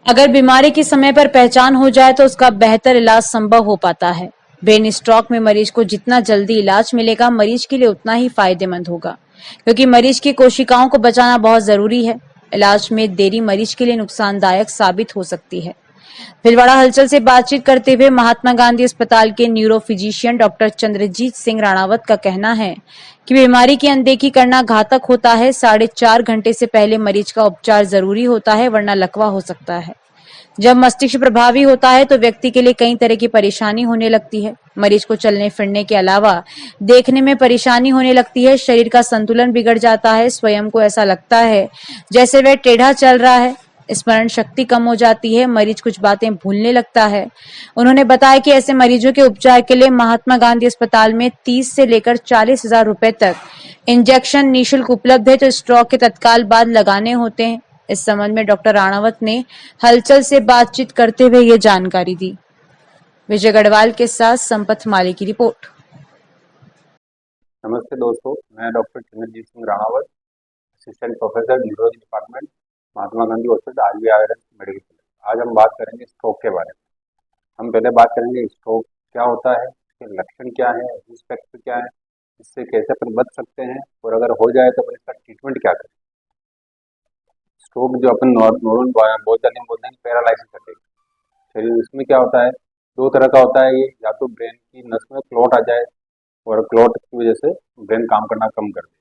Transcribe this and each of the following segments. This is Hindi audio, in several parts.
अगर बीमारी की समय पर पहचान हो जाए तो उसका बेहतर इलाज संभव हो पाता है। ब्रेन स्ट्रोक में मरीज को जितना जल्दी इलाज मिलेगा, मरीज के लिए उतना ही फायदेमंद होगा, क्योंकि मरीज की कोशिकाओं को बचाना बहुत जरूरी है। इलाज में देरी मरीज के लिए नुकसानदायक साबित हो सकती है। भीलवाड़ा हलचल से बातचीत करते हुए महात्मा गांधी अस्पताल के neuro physician doctor Chandrajit Singh Ranawat का कहना है कि बीमारी की अनदेखी करना घातक होता है। 4.5 घंटे से पहले मरीज का उपचार जरूरी होता है, वरना लकवा हो सकता है। जब मस्तिष्क प्रभावी होता है तो व्यक्ति के लिए कई तरह की परेशानी होने लगती है। मरीज को चलने फिरने के अलावा देखने में परेशानी होने लगती है, शरीर का संतुलन बिगड़ जाता है, स्वयं को ऐसा लगता है जैसे वह टेढ़ा चल रहा है, स्मरण शक्ति कम हो जाती है, मरीज कुछ बातें भूलने लगता है। उन्होंने बताया कि ऐसे मरीजों के उपचार के लिए महात्मा गांधी अस्पताल में 30 से लेकर 40,000 रुपए तक इंजेक्शन निःशुल्क उपलब्ध है, जो स्ट्रोक के तत्काल बाद लगाने होते हैं। इस संबंध में डॉक्टर राणावत ने हलचल से बातचीत करते हुए ये जानकारी दी। विजय गढ़वाल के साथ संपत माली की रिपोर्ट। नमस्ते दोस्तों, मैं doctor Chandrajit Singh Ranawat, assistant professor neurology department, Mahatma Gandhi hospital, RBIRS medical college. आज हम बात करेंगे स्ट्रोक के बारे में। हम पहले बात करेंगे स्ट्रोक क्या होता है, इसके लक्षण क्या है, रिस्क फैक्टर क्या है, इससे कैसे अपन बच सकते हैं, और अगर हो जाए तो अपन इसका ट्रीटमेंट क्या करें। स्ट्रोक जो अपन नॉर्मल बोलचाल में बोलते हैं पैरालाइसिस अटैक, शरीर इसमें क्या होता है, दो तरह का होता है। ये या तो ब्रेन की नस में क्लॉट आ जाए और क्लॉट की वजह से ब्रेन काम करना कम कर दे।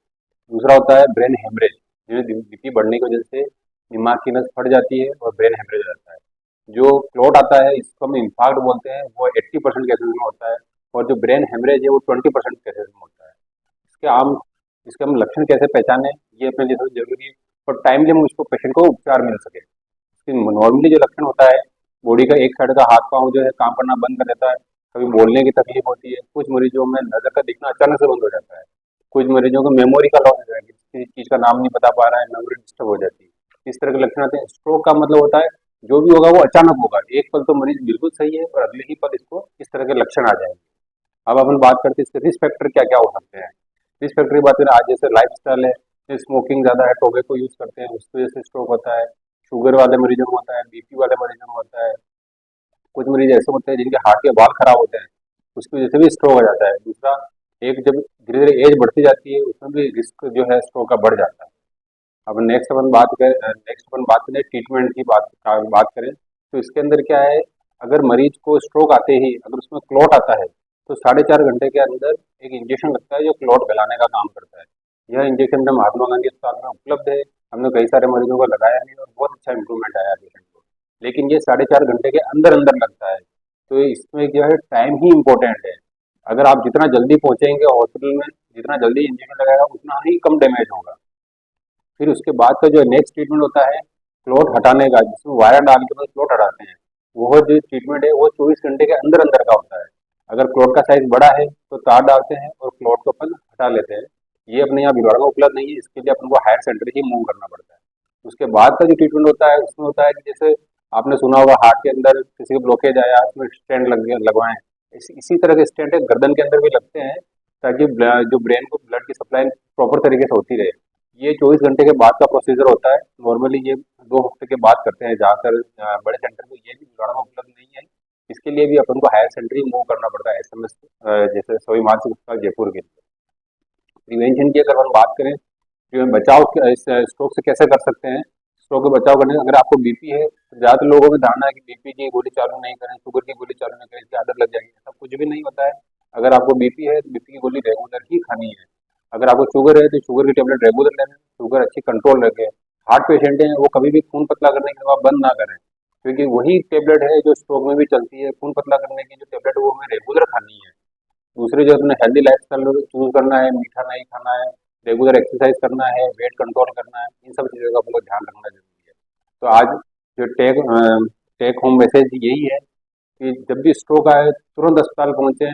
दूसरा होता है ब्रेन हेमरेज, जिसमें बीपी बढ़ने की वजह से दिमाग की नस फट जाती है और ब्रेन हेमरेज हो जाता है। जो क्लॉट आता है इसको हम इंफार्क्ट बोलते हैं, वो 80% केसेस में होता है, और जो ब्रेन हेमरेज है वो 20% केसेस में होता है। इसके हम लक्षण कैसे पहचाने, ये अपने लिए जरूरी है, और टाइमली हम उसको पेशेंट को उपचार मिल सके। नॉर्मली जो लक्षण होता है, बॉडी का एक साइड का हाथ पाँव जो है काम करना बंद कर देता है, कभी बोलने की तकलीफ होती है, कुछ मरीजों में नजर का दिखना अचानक से बंद हो जाता है, कुछ मरीजों को मेमोरी का लॉस हो जाएगा, किसी चीज का नाम नहीं बता पा रहा है, मेमोरी डिस्टर्ब हो जाती है। इस तरह के लक्षण आते हैं। स्ट्रोक का मतलब होता है जो भी होगा वो अचानक होगा, एक पल तो मरीज बिल्कुल सही है और अगले ही पल इसको इस तरह के लक्षण आ जाएंगे। अब अपन बात करते हैं इसके रिस्क फैक्टर क्या क्या हो सकते हैं। रिस्क फैक्टर की बात करें, आज जैसे लाइफ स्टाइल है, स्मोकिंग ज़्यादा है, टोबैको यूज़ करते हैं, उसकी वजह से स्ट्रोक होता है। शुगर वाले मरीजों में होता है, बीपी वाले मरीजों में होता है। कुछ मरीज ऐसे होते हैं जिनके हार्ट के बाल खराब होते हैं, उसकी वजह से भी स्ट्रोक हो जाता है। दूसरा, एक जब धीरे धीरे एज बढ़ती जाती है उसमें भी रिस्क जो है स्ट्रोक का बढ़ जाता है। अब नेक्स्ट अपन बात करें ट्रीटमेंट की बात करें, तो इसके अंदर क्या है, अगर मरीज को स्ट्रोक आते ही अगर उसमें क्लॉट आता है तो 4.5 घंटे के अंदर एक इंजेक्शन लगता है जो क्लॉट गलाने का काम करता है। यह इंजेक्शन महात्मा गांधी अस्पताल में उपलब्ध है, हमने कई सारे मरीजों को लगाया है और बहुत अच्छा इंप्रूवमेंट आया पेशेंट को। लेकिन ये 4.5 घंटे के अंदर अंदर लगता है, तो इसमें जो है टाइम ही इम्पोर्टेंट है। अगर आप जितना जल्दी पहुंचेंगे हॉस्पिटल में, जितना जल्दी इंजेक्शन लगाएगा उतना ही कम डैमेज होगा। फिर उसके बाद का जो नेक्स्ट ट्रीटमेंट होता है क्लॉट हटाने का, जिसमें वायर डाल के क्लॉट हटाते हैं, वो जो ट्रीटमेंट है वो 24 घंटे के अंदर अंदर का होता है। अगर क्लॉट का साइज बड़ा है तो तार डालते हैं और क्लॉट को अपन हटा लेते हैं। ये अपने यहाँ भिलवाड़ा में उपलब्ध नहीं है, इसके लिए अपन को हायर सेंटर ही मूव करना पड़ता है। उसके बाद का जो ट्रीटमेंट होता है उसमें होता है कि जैसे आपने सुना होगा हार्ट के अंदर किसी को ब्लॉकेज आया, उसमें स्टेंट लगवाएं, इसी तरह के स्टेंट गर्दन के अंदर भी लगते हैं, ताकि जो ब्रेन को ब्लड की सप्लाई प्रॉपर तरीके से होती रहे। ये 24 घंटे के बाद का प्रोसीजर होता है। नॉर्मली ये 2 हफ्ते के बाद करते हैं जाकर बड़े सेंटर में, ये भी भिलवाड़ा में उपलब्ध नहीं है। इसके लिए भी अपन को हायर सेंटर ही मूव करना पड़ता है, SMS जैसे सभी मानसिक अस्पताल जयपुर के लिए। प्रिवेंशन की अगर हम बात करें, बचाव इस स्ट्रोक से कैसे कर सकते हैं, स्ट्रोक के बचाव करने, अगर आपको बीपी है तो ज़्यादातर लोगों में धारणा है कि बीपी की गोली चालू नहीं करें, शुगर की गोली चालू नहीं करें, इसकी आदत लग जाएगी, ऐसा कुछ भी नहीं होता है। अगर आपको बीपी है तो बीपी की गोली रेगुलर ही खानी है। अगर आपको शुगर है तो शुगर की टेबलेट रेगुलर लेना है, शुगर अच्छी कंट्रोल रखें। हार्ट पेशेंट हैं वो कभी भी खून पतला करने की दवा बंद ना करें, क्योंकि वही टेबलेट है जो स्ट्रोक में भी चलती है। खून पतला करने की जो टेबलेट है वो हमें रेगुलर खानी है। दूसरे जो अपने हेल्दी लाइफ स्टाइल चूज करना है, मीठा नहीं खाना है, रेगुलर एक्सरसाइज करना है, वेट कंट्रोल करना है, इन सब चीज़ों का अपन को ध्यान रखना जरूरी है। तो आज जो टेक होम मैसेज यही है कि जब भी स्ट्रोक आए तुरंत अस्पताल पहुंचे,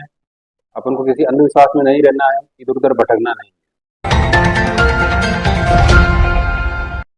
अपन को किसी अंधविश्वास में नहीं रहना है, इधर उधर भटकना नहीं है।